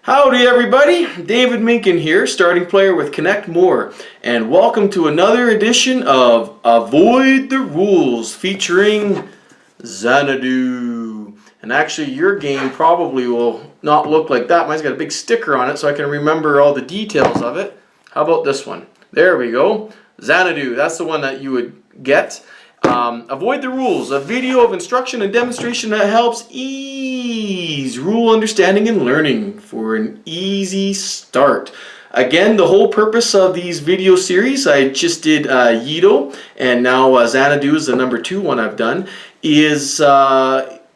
Howdy everybody, David Minkin here, starting player with Connect More, and welcome to another edition of Avoid the Rules featuring Xanadu. And actually your game probably will not look like that. Mine's got a big sticker on it so I can remember all the details of it. How about this one? There we go. Xanadu, that's the one that you would get. Avoid the Rules, a video of instruction and demonstration that helps ease rule understanding and learning for an easy start. Again, the whole purpose of these video series, I just did Yido, and now Xanadu is the number 2 one I've done, is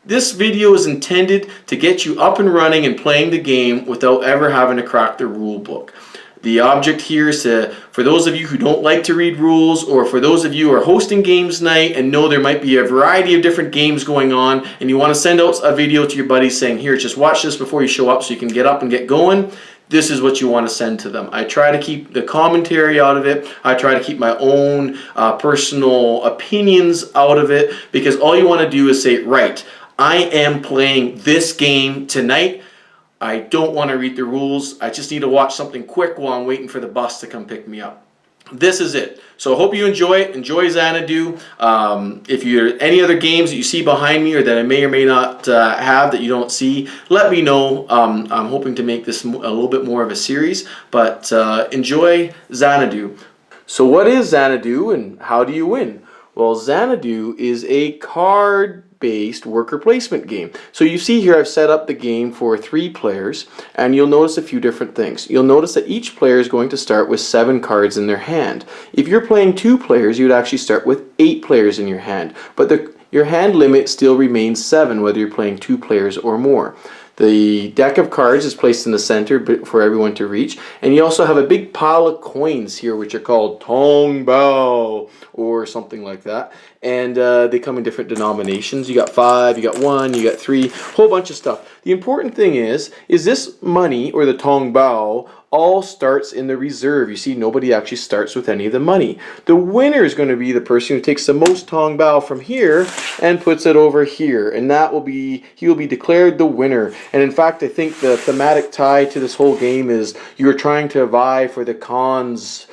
this video is intended to get you up and running and playing the game without ever having to crack the rule book. The object here is for those of you who don't like to read rules, or for those of you who are hosting games night and know there might be a variety of different games going on and you want to send out a video to your buddies saying, here, just watch this before you show up so you can get up and get going. This is what you want to send to them. I try to keep the commentary out of it. I try to keep my own personal opinions out of it, because all you want to do is say, right, I am playing this game tonight. I don't want to read the rules. I just need to watch something quick while I'm waiting for the bus to come pick me up. This is it. So I hope you enjoy it. Enjoy Xanadu. If you're any other games that you see behind me or that I may or may not have that you don't see, let me know. I'm hoping to make this a little bit more of a series, but enjoy Xanadu. So what is Xanadu and how do you win? Well, Xanadu is a card-based worker placement game. So you see here I've set up the game for 3 players, and you'll notice a few different things. You'll notice that each player is going to start with 7 cards in their hand. If you're playing 2 players, you'd actually start with 8 players in your hand, but your hand limit still remains 7 whether you're playing 2 players or more. The deck of cards is placed in the center for everyone to reach, and you also have a big pile of coins here which are called Tong Bao or something like that, and they come in different denominations. You got 5, you got 1, you got 3, whole bunch of stuff. The important thing is this money, or the Tong Bao, all starts in the reserve. You see, nobody actually starts with any of the money. The winner is going to be the person who takes the most Tong Bao from here and puts it over here, and he will be declared the winner. And in fact, I think the thematic tie to this whole game is you're trying to vie for the Khan's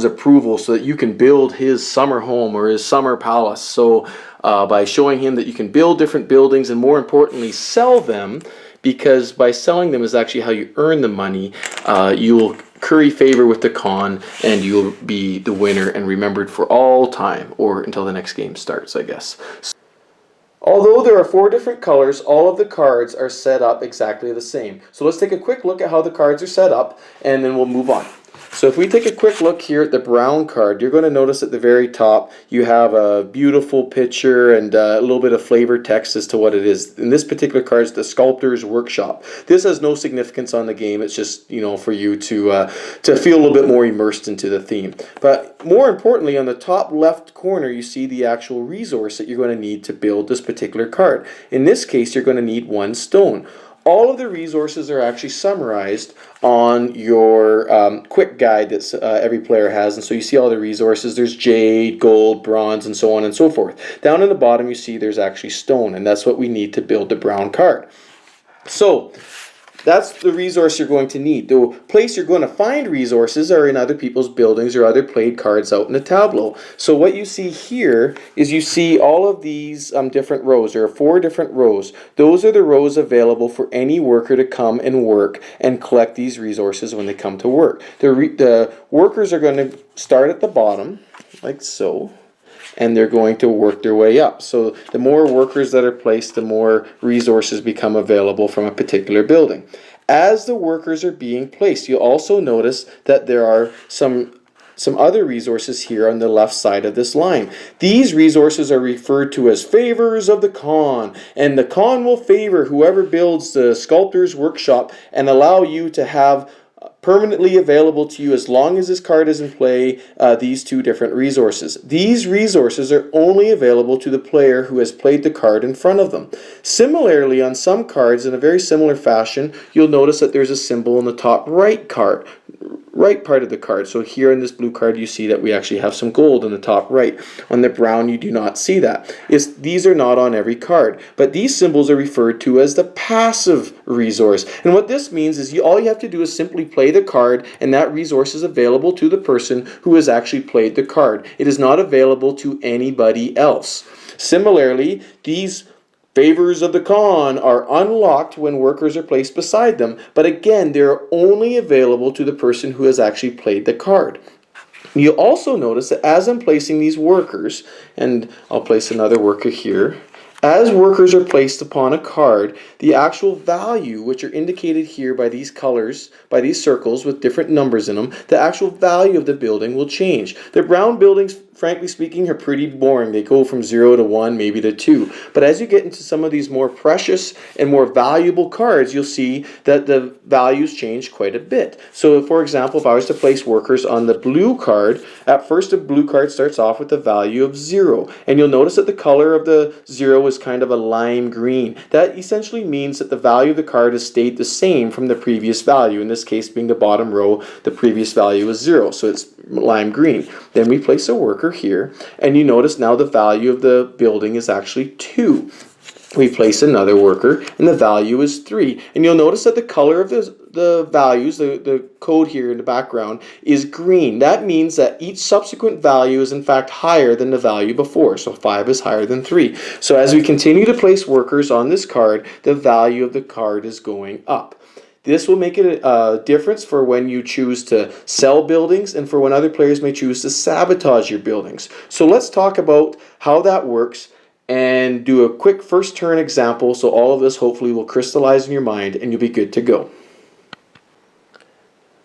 approval so that you can build his summer home or his summer palace. So by showing him that you can build different buildings and, more importantly, sell them, because by selling them is actually how you earn the money, you will curry favor with the Khan and you'll be the winner and remembered for all time, or until the next game starts, I guess. Although there are 4 different colors, all of the cards are set up exactly the same. So let's take a quick look at how the cards are set up, and then we'll move on. So if we take a quick look here at the brown card, you're going to notice at the very top you have a beautiful picture and a little bit of flavor text as to what it is. In this particular card, it's the Sculptor's Workshop. This has no significance on the game. It's just, for you to feel a little bit more immersed into the theme. But more importantly, on the top left corner, you see the actual resource that you're going to need to build this particular card. In this case, you're going to need 1 stone. All of the resources are actually summarized on your quick guide that every player has, and so you see all the resources. There's jade, gold, bronze, and so on and so forth. Down in the bottom you see there's actually stone, and that's what we need to build the brown card. So that's the resource you're going to need. The place you're going to find resources are in other people's buildings or other played cards out in the tableau. So what you see here is you see all of these different rows. There are 4 different rows. Those are the rows available for any worker to come and work and collect these resources when they come to work. The workers are going to start at the bottom, like so, and they're going to work their way up. So the more workers that are placed, the more resources become available from a particular building. As the workers are being placed, you'll also notice that there are some other resources here on the left side of this line. These resources are referred to as favors of the Khan, and the Khan will favor whoever builds the Sculptor's Workshop and allow you to have permanently available to you, as long as this card is in play, these 2 different resources. These resources are only available to the player who has played the card in front of them. Similarly, on some cards, in a very similar fashion, you'll notice that there's a symbol in the top right right part of the card. So here in this blue card, you see that we actually have some gold in the top right. On the brown, you do not see that. These are not on every card, but these symbols are referred to as the passive resource. And what this means is all you have to do is simply play the card, and that resource is available to the person who has actually played the card. It is not available to anybody else. Similarly, these favors of the Khan are unlocked when workers are placed beside them, but again, they're only available to the person who has actually played the card. You also notice that as I'm placing these workers, and I'll place another worker here, as workers are placed upon a card, the actual value, which are indicated here by these colors, by these circles with different numbers in them, the actual value of the building will change. The brown buildings, frankly speaking, are pretty boring. They go from 0 to 1, maybe to 2. But as you get into some of these more precious and more valuable cards, you'll see that the values change quite a bit. So, for example, if I was to place workers on the blue card, at first the blue card starts off with a value of 0. And you'll notice that the color of the 0 is kind of a lime green. That essentially means that the value of the card has stayed the same from the previous value. In this case, being the bottom row, the previous value is 0, so it's lime green. Then we place a worker here, and you notice now the value of the building is actually 2. We place another worker, and the value is 3. And you'll notice that the color of the values, the code here in the background, is green. That means that each subsequent value is in fact higher than the value before. So 5 is higher than 3. So as we continue to place workers on this card, the value of the card is going up. This will make a difference for when you choose to sell buildings and for when other players may choose to sabotage your buildings. So let's talk about how that works and do a quick first turn example, so all of this hopefully will crystallize in your mind and you'll be good to go.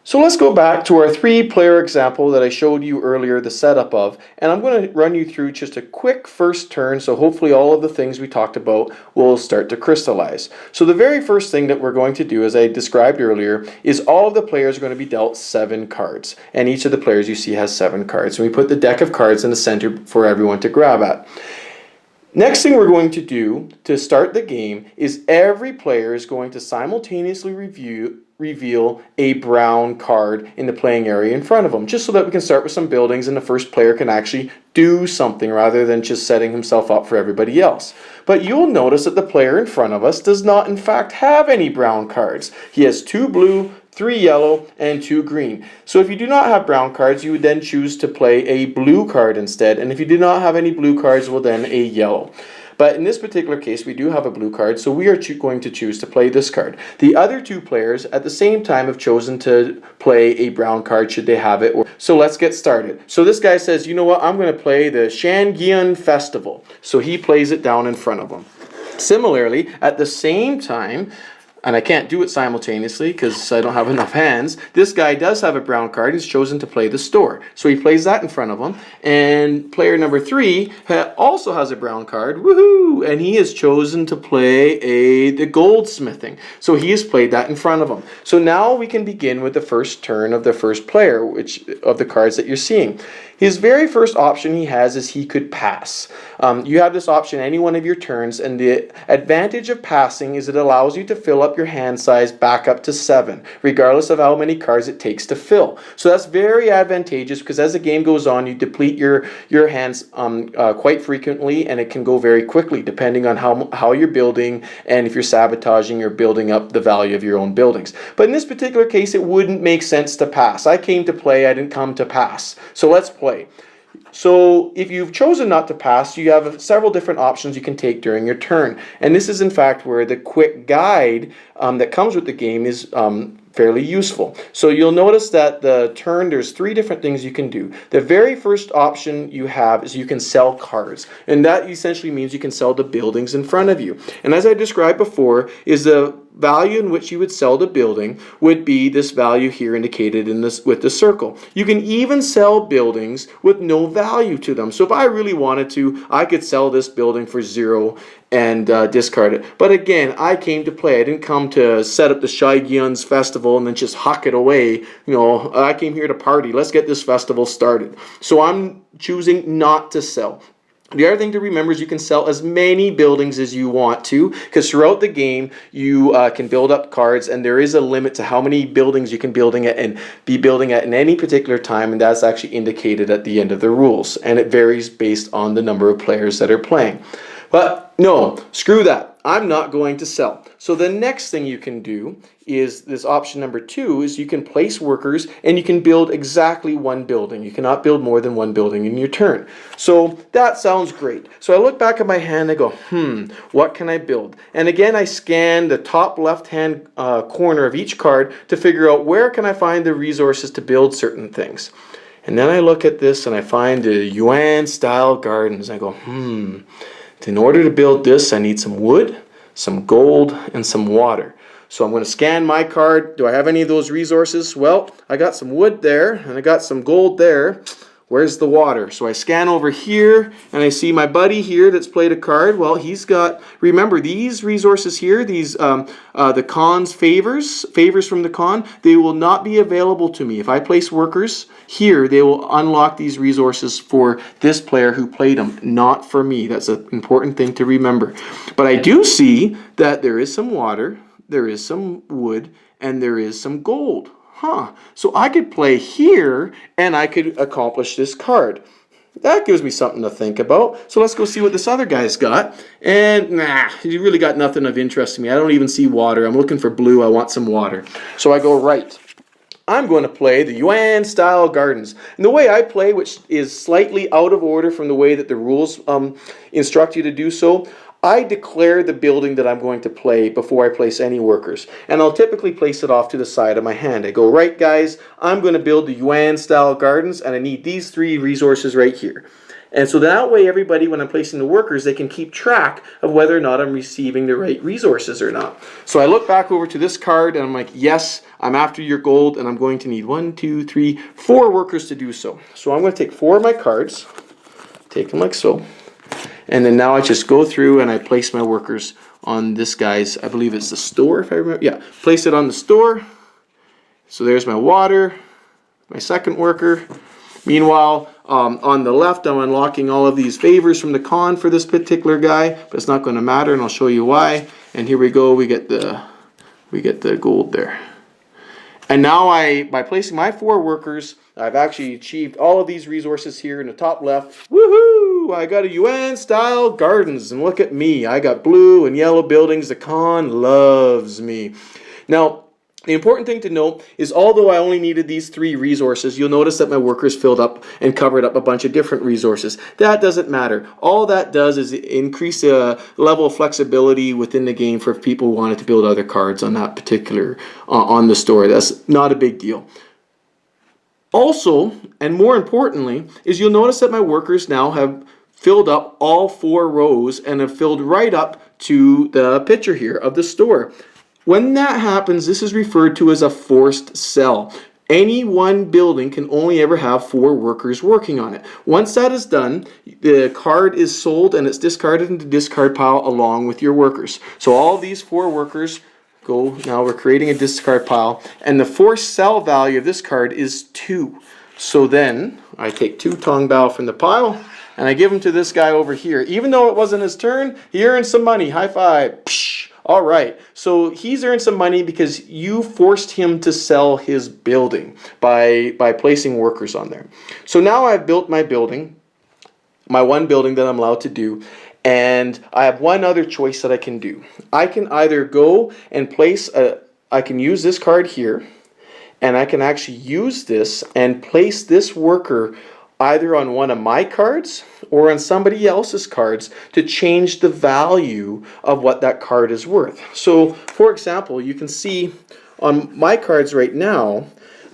So let's go back to our 3-player example that I showed you earlier the setup of, and I'm going to run you through just a quick first turn, so hopefully all of the things we talked about will start to crystallize. So the very first thing that we're going to do, as I described earlier, is all of the players are going to be dealt 7 cards, and each of the players you see has 7 cards. And we put the deck of cards in the center for everyone to grab at. Next thing we're going to do to start the game is every player is going to simultaneously reveal a brown card in the playing area in front of them, just so that we can start with some buildings and the first player can actually do something rather than just setting himself up for everybody else. But you'll notice that the player in front of us does not in fact have any brown cards. He has 2 blue, 3 yellow, and 2 green. So if you do not have brown cards, you would then choose to play a blue card instead. And if you do not have any blue cards, well then a yellow. But in this particular case, we do have a blue card, so we are going to choose to play this card. The other 2 players at the same time have chosen to play a brown card should they have it. So let's get started. So this guy says, you know what, I'm going to play the Shangyun Festival. So he plays it down in front of him. Similarly, at the same time, and I can't do it simultaneously because I don't have enough hands, this guy does have a brown card. He's chosen to play the store. So he plays that in front of him. And player number 3 also has a brown card. Woohoo! And he has chosen to play the goldsmithing. So he has played that in front of him. So now we can begin with the first turn of the first player, which of the cards that you're seeing. His very first option he has is he could pass. You have this option any one of your turns, and the advantage of passing is it allows you to fill up your hand size back up to 7, regardless of how many cards it takes to fill. So that's very advantageous because as the game goes on, you deplete your hands quite frequently, and it can go very quickly depending on how you're building and if you're sabotaging or building up the value of your own buildings. But in this particular case, it wouldn't make sense to pass. I came to play, I didn't come to pass. So let's play. So if you've chosen not to pass, you have several different options you can take during your turn. And this is in fact where the quick guide that comes with the game is fairly useful. So you'll notice that the turn, there's 3 different things you can do. The very first option you have is you can sell cards. And that essentially means you can sell the buildings in front of you. And as I described before, is the value in which you would sell the building would be this value here indicated in this with the circle. You can even sell buildings with no value to them. So if I really wanted to, I could sell this building for 0 and discard it. But again, I came to play. I didn't come to set up the Shangyun's festival and then just huck it away. You know, I came here to party. Let's get this festival started. So I'm choosing not to sell. The other thing to remember is you can sell as many buildings as you want to, because throughout the game you can build up cards, and there is a limit to how many buildings you can be building at in any particular time, and that's actually indicated at the end of the rules, and it varies based on the number of players that are playing. But no, screw that. I'm not going to sell. So the next thing you can do is this option number 2 is you can place workers and you can build exactly one building. You cannot build more than one building in your turn. So that sounds great. So I look back at my hand and I go, what can I build? And again, I scan the top left-hand corner of each card to figure out where can I find the resources to build certain things. And then I look at this and I find the Yuan-style gardens. I go, in order to build this, I need some wood, some gold, and some water. So I'm going to scan my card. Do I have any of those resources? Well, I got some wood there, and I got some gold there. Where's the water? So I scan over here, and I see my buddy here that's played a card. Well, he's got, remember, these resources here, these the Khan's favors from the Khan, they will not be available to me. If I place workers here, they will unlock these resources for this player who played them, not for me. That's an important thing to remember. But I do see that there is some water, there is some wood, and there is some gold. So I could play here and I could accomplish this card. That gives me something to think about. So let's go see what this other guy's got. And he really got nothing of interest to me. I don't even see water. I'm looking for blue. I want some water. So I go right. I'm going to play the Yuan-style gardens. And the way I play, which is slightly out of order from the way that the rules instruct you to do so, I declare the building that I'm going to play before I place any workers. And I'll typically place it off to the side of my hand. I go, right guys, I'm going to build the Yuan-style gardens, and I need these 3 resources right here. And so that way everybody, when I'm placing the workers, they can keep track of whether or not I'm receiving the right resources or not. So I look back over to this card and I'm like, yes, I'm after your gold, and I'm going to need 1, 2, 3, 4 workers to do so. So I'm going to take 4 of my cards, take them like so. And then now I just go through and I place my workers on this guy's, I believe it's the store, if I remember. Yeah, place it on the store. So there's my water, my second worker. Meanwhile, on the left, I'm unlocking all of these favors from the Khan for this particular guy, but it's not going to matter, and I'll show you why. And here we go, we get the gold there. And now by placing my 4 workers, I've actually achieved all of these resources here in the top left. Woohoo! I got a Yuan-style gardens, and look at me. I got blue and yellow buildings. The Khan loves me. Now, the important thing to note is although I only needed these 3 resources, you'll notice that my workers filled up and covered up a bunch of different resources. That doesn't matter. All that does is increase the level of flexibility within the game for people who wanted to build other cards on that particular, on the store. That's not a big deal. Also, and more importantly, is you'll notice that my workers now have filled up all 4 rows and have filled right up to the picture here of the store. When that happens, this is referred to as a forced sell. Any one building can only ever have 4 workers working on it. Once that is done, the card is sold and it's discarded into the discard pile along with your workers. So all these 4 workers go, now we're creating a discard pile, and the forced sell value of this card is 2. So then I take 2 Tong Bao from the pile and I give them to this guy over here. Even though it wasn't his turn, he earned some money. High five. Psh. All right, so he's earned some money because you forced him to sell his building by placing workers on there. So now I've built my building, my one building that I'm allowed to do, and I have one other choice that I can do. I can either go and I can use this card here, and I can actually use this and place this worker either on one of my cards or on somebody else's cards to change the value of what that card is worth. So, for example, you can see on my cards right now,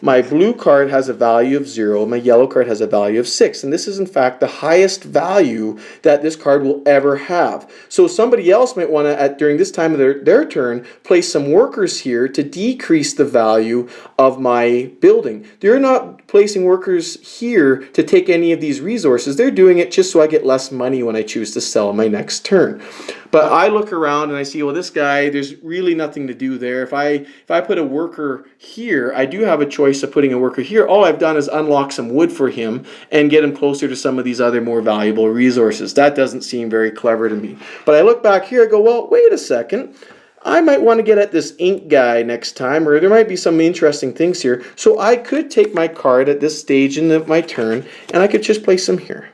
my blue card has a value of 0, my yellow card has a value of 6, and this is in fact the highest value that this card will ever have. So somebody else might want to, during this time of their turn, place some workers here to decrease the value of my building. They're not placing workers here to take any of these resources. They're doing it just so I get less money when I choose to sell my next turn. But I look around and I see, well, this guy, there's really nothing to do there. If I put a worker here, I do have a choice of putting a worker here. All I've done is unlock some wood for him and get him closer to some of these other more valuable resources. That doesn't seem very clever to me. But I look back here, I go, well, wait a second. I might want to get at this ink guy next time, or there might be some interesting things here. So I could take my card at this stage in my turn, and I could just place him here.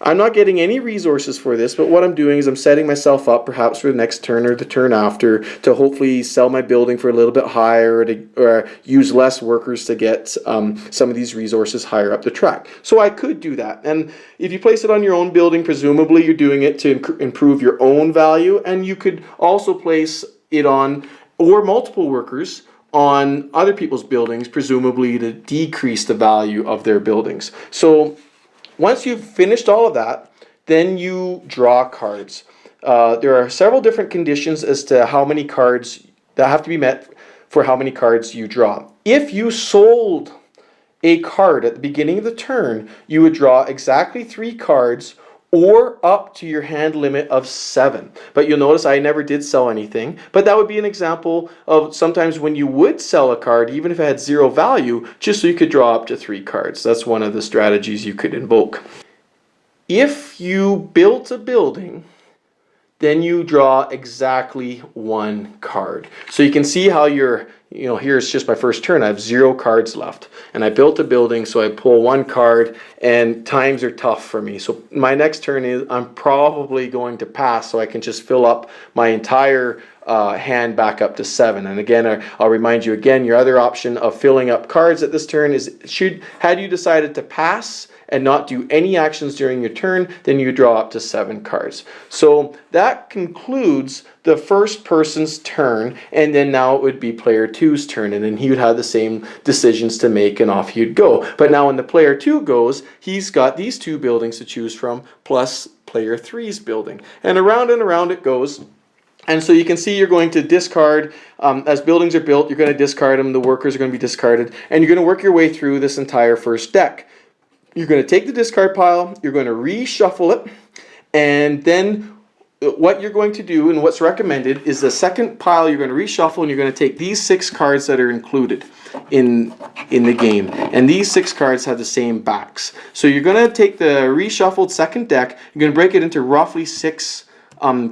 I'm not getting any resources for this, but what I'm doing is I'm setting myself up perhaps for the next turn or the turn after to hopefully sell my building for a little bit higher, or use less workers to get some of these resources higher up the track. So I could do that. And if you place it on your own building, presumably you're doing it to improve your own value, and you could also place it on, or multiple workers, on other people's buildings, presumably to decrease the value of their buildings. So once you've finished all of that, then you draw cards. There are several different conditions as to how many cards that have to be met for how many cards you draw. If you sold a card at the beginning of the turn, you would draw exactly 3 cards, or up to your hand limit of 7. But you'll notice I never did sell anything. But that would be an example of sometimes when you would sell a card, even if it had 0 value, just so you could draw up to 3 cards. That's one of the strategies you could invoke. If you built a building, then you draw exactly 1 card. So you can see how here's just my first turn. I have 0 cards left. And I built a building, so I pull 1 card, and times are tough for me. So my next turn is I'm probably going to pass, so I can just fill up my entire hand back up to 7. And again, I'll remind you again, your other option of filling up cards at this turn is, had you decided to pass and not do any actions during your turn, then you draw up to 7 cards. So that concludes the first person's turn, and then now it would be player 2's turn, and then he would have the same decisions to make, and off he'd go. But now when the player 2 goes, he's got these 2 buildings to choose from, plus player 3's building. And around it goes. And so you can see you're going to discard, as buildings are built, you're going to discard them, the workers are going to be discarded, and you're going to work your way through this entire first deck. You're going to take the discard pile, you're going to reshuffle it, and then what you're going to do, and what's recommended, is the second pile you're going to reshuffle, and you're going to take these 6 cards that are included in the game. And these 6 cards have the same backs. So you're going to take the reshuffled second deck, you're going to break it into roughly 6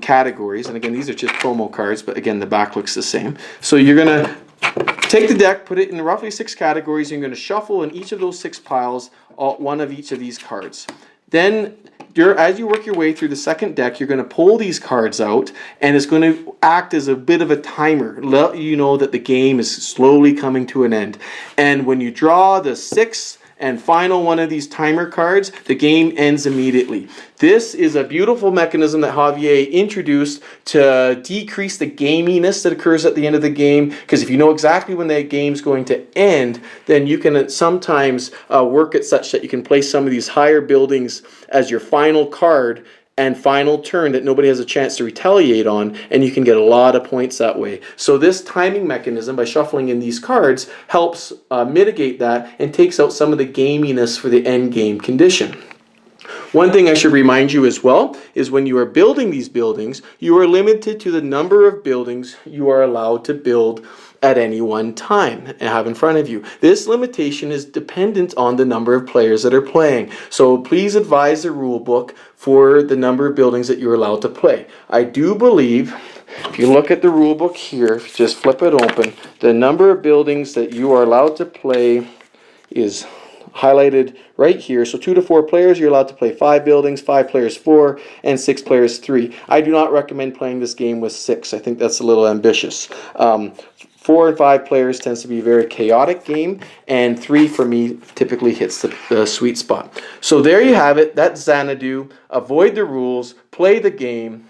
categories. And again, these are just promo cards, but again, the back looks the same. So you're going to take the deck, put it in roughly 6 categories. You're going to shuffle in each of those 6 piles, one of each of these cards. Then, as you work your way through the second deck, you're going to pull these cards out, and it's going to act as a bit of a timer, let you know that the game is slowly coming to an end. And when you draw the 6th and final one of these timer cards, the game ends immediately. This is a beautiful mechanism that Javier introduced to decrease the gaminess that occurs at the end of the game, because if you know exactly when the game's going to end, then you can sometimes work it such that you can place some of these higher buildings as your final card and final turn that nobody has a chance to retaliate on, and you can get a lot of points that way. So this timing mechanism, by shuffling in these cards, helps mitigate that and takes out some of the gaminess for the end game condition. One thing I should remind you as well is when you are building these buildings, you are limited to the number of buildings you are allowed to build at any one time and have in front of you. This limitation is dependent on the number of players that are playing. So please advise the rule book for the number of buildings that you're allowed to play. I do believe, if you look at the rule book here, just flip it open, the number of buildings that you are allowed to play is highlighted right here. So 2 to 4 players, you're allowed to play 5 buildings, 5 players 4, and 6 players 3. I do not recommend playing this game with 6. I think that's a little ambitious. 4 and 5 players tends to be a very chaotic game, and 3 for me typically hits the sweet spot. So there you have it. That's Xanadu. Avoid the rules, play the game.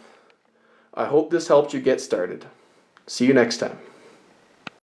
I hope this helped you get started. See you next time.